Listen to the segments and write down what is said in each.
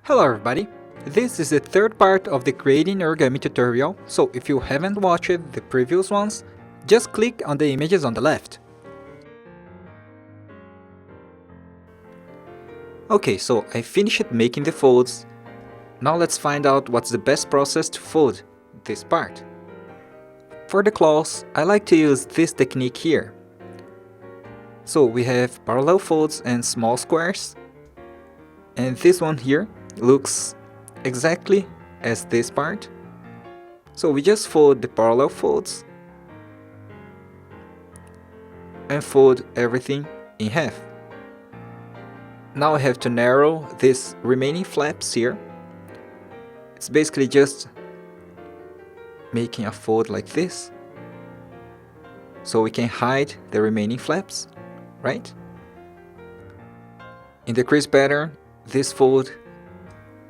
Hello everybody! This is the third part of the creating origami tutorial, so if you haven't watched the previous ones, just click on the images on the left. Okay, so I finished making the folds. Now let's find out what's the best process to fold this part. For the claws, I like to use this technique here. So we have parallel folds and small squares, and this one here looks exactly as this part. So we just fold the parallel folds and fold everything in half. Now I have to narrow these remaining flaps here. It's basically just making a fold like this, so we can hide the remaining flaps, right? In the crease pattern, this fold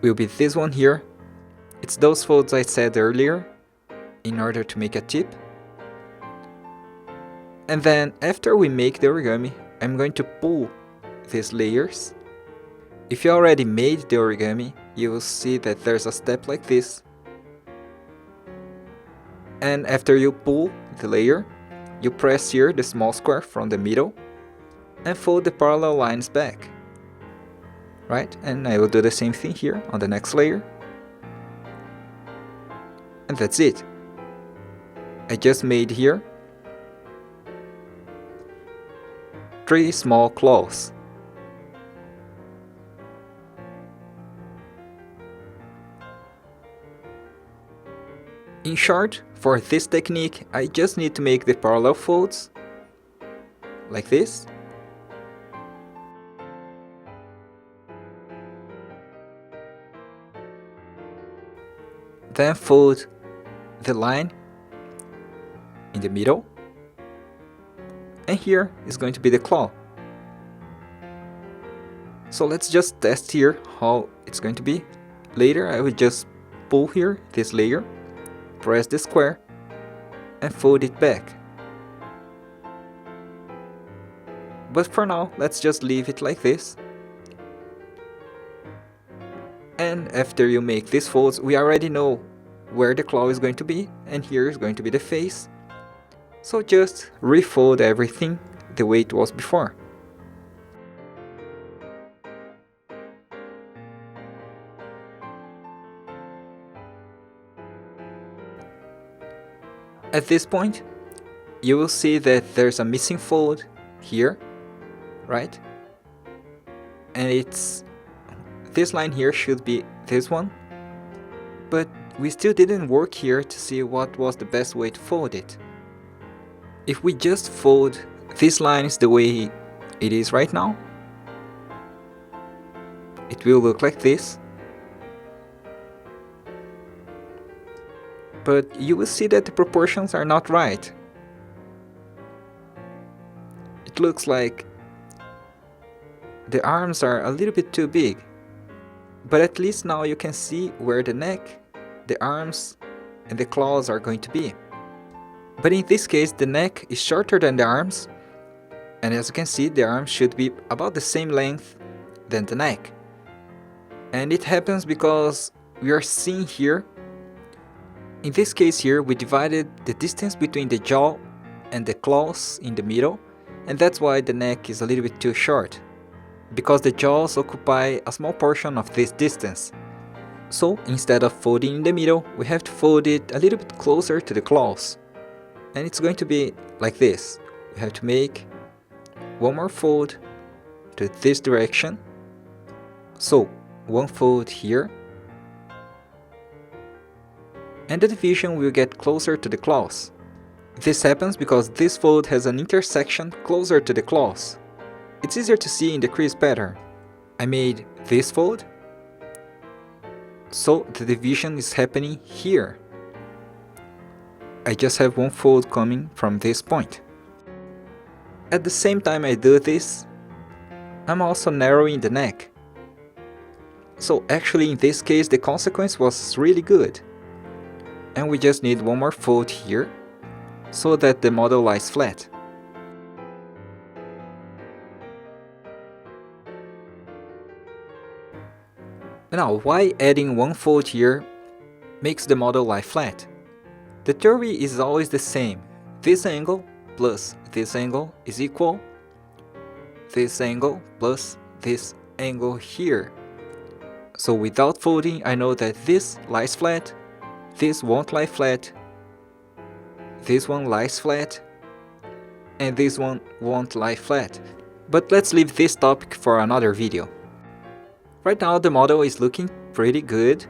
will be this one here. It's those folds I said earlier in order to make a tip. And then after we make the origami, I'm going to pull these layers. If you already made the origami, you will see that there's a step like this. And after you pull the layer, you press here the small square from the middle and fold the parallel lines back. Right? And I will do the same thing here on the next layer. And that's it. I just made here 3 small claws. In short, for this technique, I just need to make the parallel folds like this. Then fold the line in the middle, and here is going to be the claw. So let's just test here how it's going to be. Later I will just pull here this layer, press the square and fold it back. But for now, let's just leave it like this. And after you make these folds, we already know where the claw is going to be, and here is going to be the face. So just refold everything the way it was before. At this point, you will see that there's a missing fold here, right? And this line here should be this one, but we still didn't work here to see what was the best way to fold it. If we just fold these lines the way it is right now, it will look like this. But you will see that the proportions are not right. It looks like the arms are a little bit too big. But at least now you can see where the neck, the arms, and the claws are going to be. But in this case, the neck is shorter than the arms, and as you can see, the arms should be about the same length than the neck. And it happens because we are seeing here, in this case here, we divided the distance between the jaw and the claws in the middle, and that's why the neck is a little bit too short, because the jaws occupy a small portion of this distance. So instead of folding in the middle, we have to fold it a little bit closer to the claws. And it's going to be like this. We have to make one more fold to this direction. So one fold here, and the division will get closer to the claws. This happens because this fold has an intersection closer to the claws. It's easier to see in the crease pattern. I made this fold, so the division is happening here. I just have one fold coming from this point. At the same time I do this, I'm also narrowing the neck. So actually in this case the consequence was really good. And we just need one more fold here, so that the model lies flat. Now, why adding one fold here makes the model lie flat? The theory is always the same. This angle plus this angle is equal this angle plus this angle here. So without folding, I know that this lies flat, this won't lie flat, this one lies flat, and this one won't lie flat. But let's leave this topic for another video. Right now the model is looking pretty good,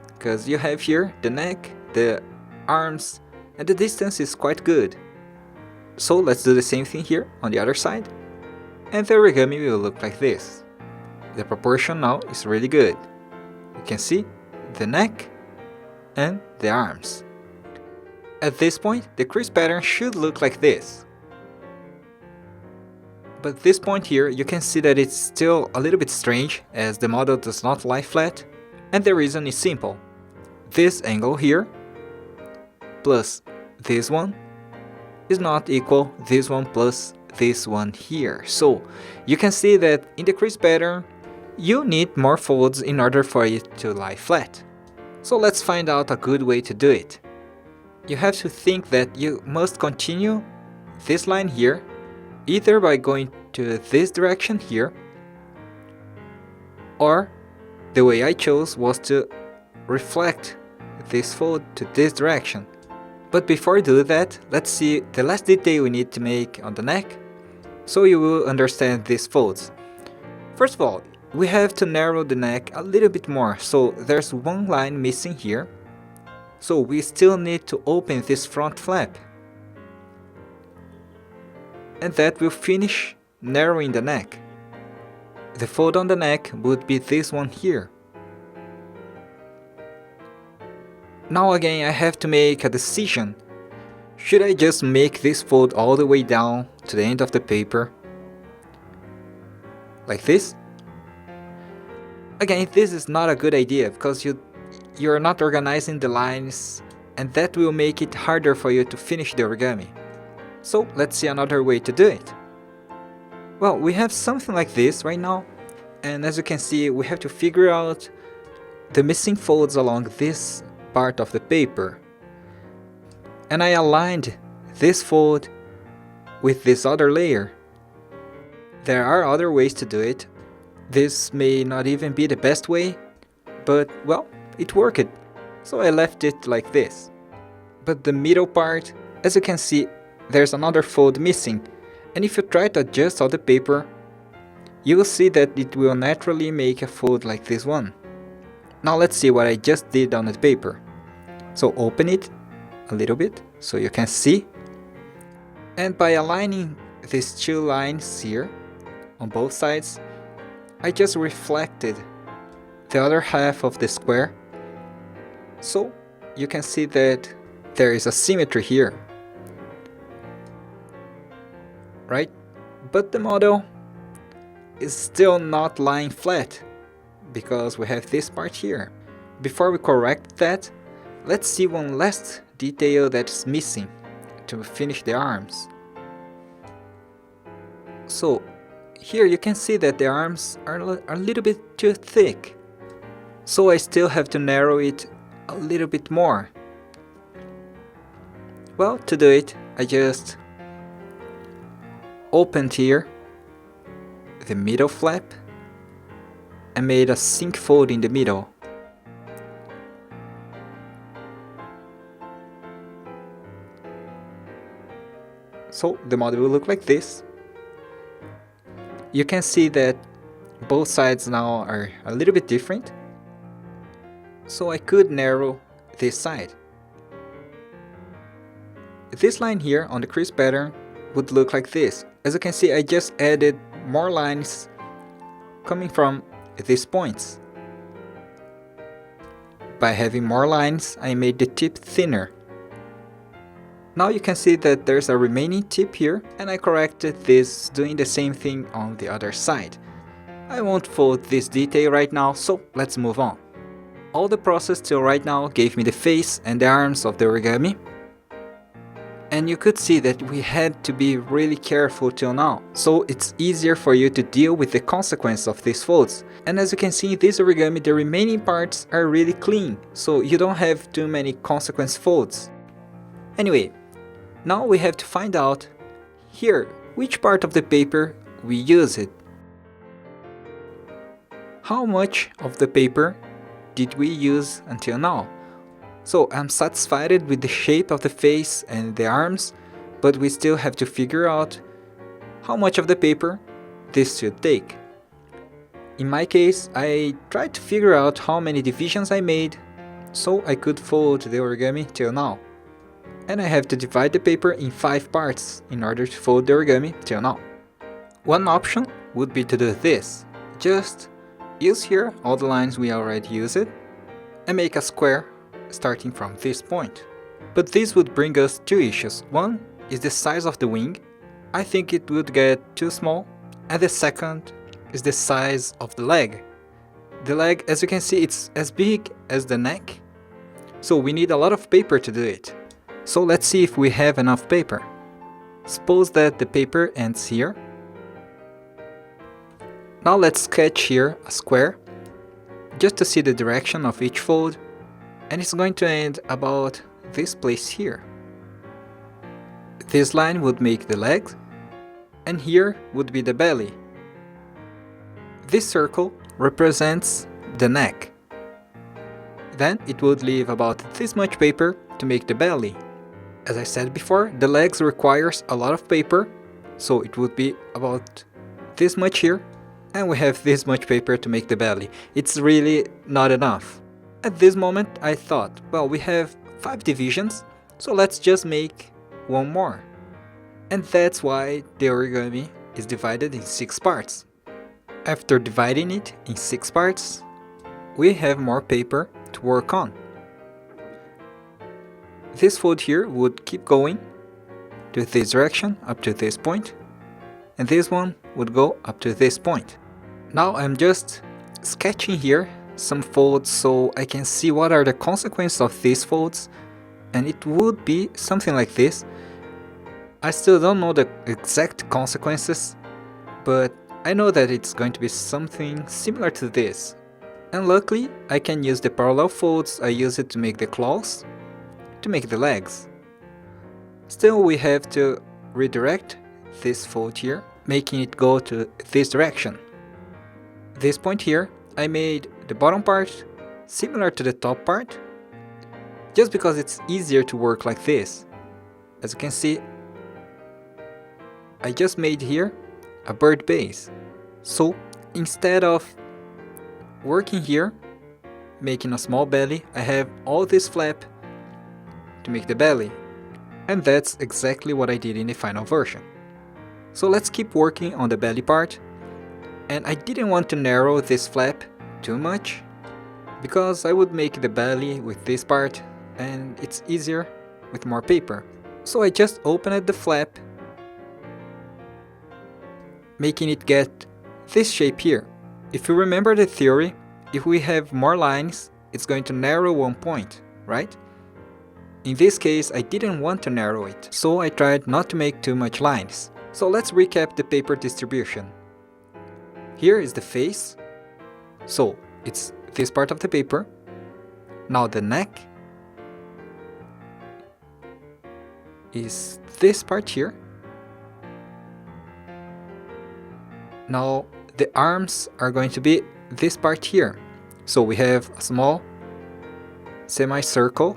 because you have here the neck, the arms, and the distance is quite good. So let's do the same thing here on the other side, and the origami will look like this. The proportion now is really good. You can see the neck and the arms. At this point, the crease pattern should look like this. But this point here, you can see that it's still a little bit strange, as the model does not lie flat, and the reason is simple. This angle here plus this one is not equal this one plus this one here. So you can see that in the crease pattern, you need more folds in order for it to lie flat. So let's find out a good way to do it. You have to think that you must continue this line here, either by going to this direction here, or the way I chose was to reflect this fold to this direction. But before I do that, let's see the last detail we need to make on the neck, so you will understand these folds. First of all, we have to narrow the neck a little bit more, so there's one line missing here. So we still need to open this front flap. And that will finish narrowing the neck. The fold on the neck would be this one here. Now again I have to make a decision. Should I just make this fold all the way down to the end of the paper? Like this? Again, this is not a good idea, because you're not organizing the lines, and that will make it harder for you to finish the origami. So let's see another way to do it. Well, we have something like this right now, and as you can see, we have to figure out the missing folds along this part of the paper. And I aligned this fold with this other layer. There are other ways to do it. This may not even be the best way, but well, it worked, so I left it like this. But the middle part, as you can see, there's another fold missing, and if you try to adjust all the paper, you will see that it will naturally make a fold like this one. Now let's see what I just did on the paper. So open it a little bit so you can see, and by aligning these two lines here on both sides, I just reflected the other half of the square, so you can see that there is a symmetry here, right? But the model is still not lying flat, because we have this part here. Before we correct that, let's see one last detail that's missing to finish the arms. So here you can see that the arms are a little bit too thick, so I still have to narrow it a little bit more. Well, to do it, I just opened here the middle flap and made a sink fold in the middle. So the model will look like this. You can see that both sides now are a little bit different, so I could narrow this side. This line here on the crease pattern would look like this. As you can see, I just added more lines coming from these points. By having more lines, I made the tip thinner. Now you can see that there's a remaining tip here, and I corrected this doing the same thing on the other side. I won't fold this detail right now, so let's move on. All the process till right now gave me the face and the arms of the origami. And you could see that we had to be really careful till now, so it's easier for you to deal with the consequence of these folds. And as you can see in this origami, the remaining parts are really clean, so you don't have too many consequence folds. Anyway, now we have to find out here which part of the paper we use it. How much of the paper did we use until now? So I'm satisfied with the shape of the face and the arms, but we still have to figure out how much of the paper this should take. In my case, I tried to figure out how many divisions I made so I could fold the origami till now. And I have to divide the paper in 5 parts in order to fold the origami till now. One option would be to do this. Just use here all the lines we already used and make a square starting from this point. But this would bring us 2 issues. One is the size of the wing. I think it would get too small. And the second is the size of the leg. The leg, as you can see, it's as big as the neck. So we need a lot of paper to do it. So let's see if we have enough paper. Suppose that the paper ends here. Now let's sketch here a square, just to see the direction of each fold. And it's going to end about this place here. This line would make the legs, and here would be the belly. This circle represents the neck. Then it would leave about this much paper to make the belly. As I said before, the legs requires a lot of paper, so it would be about this much here, and we have this much paper to make the belly. It's really not enough. At this moment I thought, well, we have 5 divisions, so let's just make one more. And that's why the origami is divided in 6 parts. After dividing it in 6 parts, we have more paper to work on. This fold here would keep going to this direction up to this point, and this one would go up to this point. Now I'm just sketching here some folds so I can see what are the consequences of these folds, and it would be something like this. I still don't know the exact consequences, but I know that it's going to be something similar to this. And luckily I can use the parallel folds I used to make the claws, to make the legs. Still we have to redirect this fold here, making it go to this direction. This point here, I made the bottom part similar to the top part, just because it's easier to work like this. As you can see, I just made here a bird base. So instead of working here, making a small belly, I have all this flap to make the belly. And that's exactly what I did in the final version. So let's keep working on the belly part. And I didn't want to narrow this flap too much, because I would make the belly with this part and it's easier with more paper. So I just opened the flap, making it get this shape here. If you remember the theory, if we have more lines, it's going to narrow one point, right? In this case, I didn't want to narrow it, so I tried not to make too much lines. So let's recap the paper distribution. Here is the face, so it's this part of the paper. Now the neck is this part here. Now the arms are going to be this part here. So we have a small semicircle,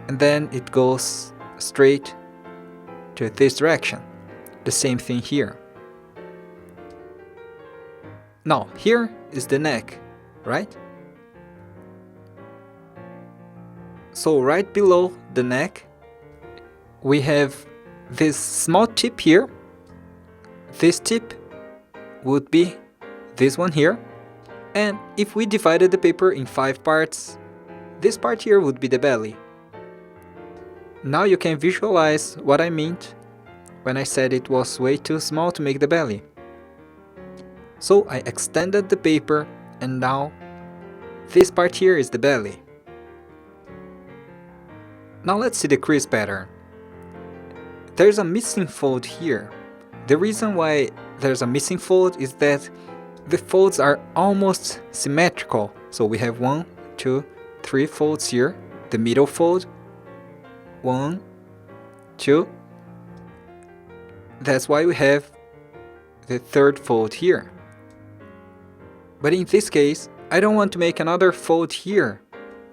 and then it goes straight to this direction. The same thing here. Now here is the neck, right? So right below the neck we have this small tip here. This tip would be this one here, and if we divided the paper in 5 parts, this part here would be the belly. Now you can visualize what I meant when I said it was way too small to make the belly. So I extended the paper, and now this part here is the belly. Now let's see the crease pattern. there's a missing fold here. The reason why there's a missing fold is that the folds are almost symmetrical. So we have 1, 2, 3 folds here, the middle fold, 1, 2. That's why we have the third fold here. But in this case, I don't want to make another fold here,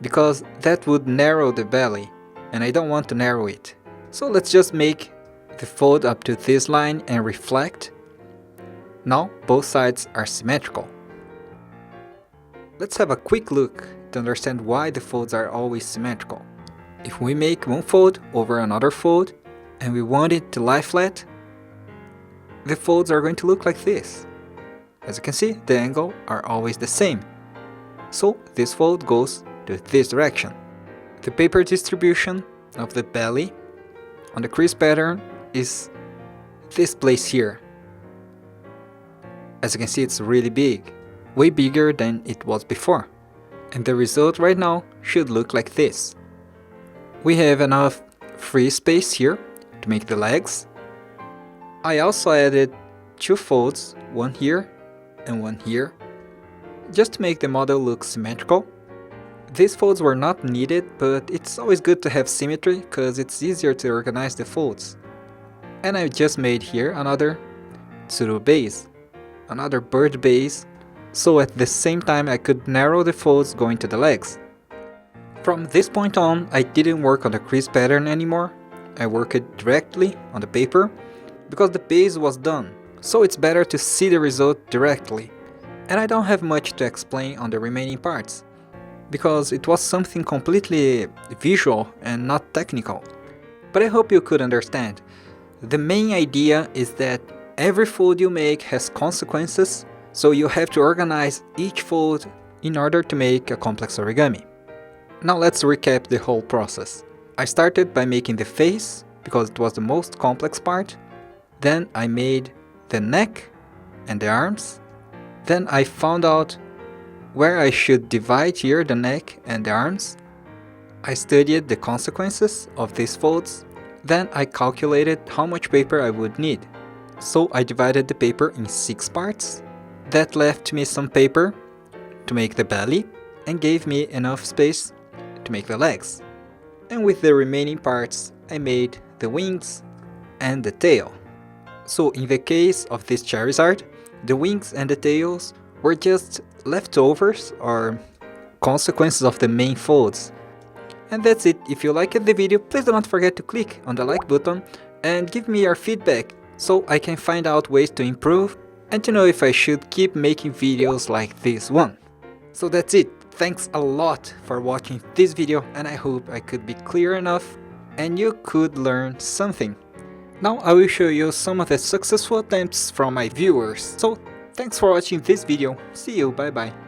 because that would narrow the belly, and I don't want to narrow it. So let's just make the fold up to this line and reflect. Now both sides are symmetrical. Let's have a quick look to understand why the folds are always symmetrical. If we make one fold over another fold and we want it to lie flat, the folds are going to look like this. As you can see, the angle are always the same. So this fold goes to this direction. The paper distribution of the belly on the crease pattern is this place here. As you can see, it's really big, way bigger than it was before. And the result right now should look like this. We have enough free space here to make the legs. I also added 2 folds, one here and one here, just to make the model look symmetrical. These folds were not needed, but it's always good to have symmetry because it's easier to organize the folds. And I just made here another tsuru base, another bird base, so at the same time I could narrow the folds going to the legs. From this point on, I didn't work on the crease pattern anymore. I worked directly on the paper because the base was done, so it's better to see the result directly. And I don't have much to explain on the remaining parts, because it was something completely visual and not technical. But I hope you could understand. The main idea is that every fold you make has consequences, so you have to organize each fold in order to make a complex origami. Now let's recap the whole process. I started by making the face, because it was the most complex part. Then I made the neck and the arms. Then I found out where I should divide here the neck and the arms. I studied the consequences of these folds. Then I calculated how much paper I would need. So I divided the paper in 6 parts. That left me some paper to make the belly and gave me enough space to make the legs. And with the remaining parts, I made the wings and the tail. So in the case of this Charizard, the wings and the tails were just leftovers or consequences of the main folds. And that's it. If you liked the video, please do not forget to click on the like button and give me your feedback so I can find out ways to improve and to know if I should keep making videos like this one. So that's it. Thanks a lot for watching this video, and I hope I could be clear enough and you could learn something. Now I will show you some of the successful attempts from my viewers. So thanks for watching this video. See you, bye bye.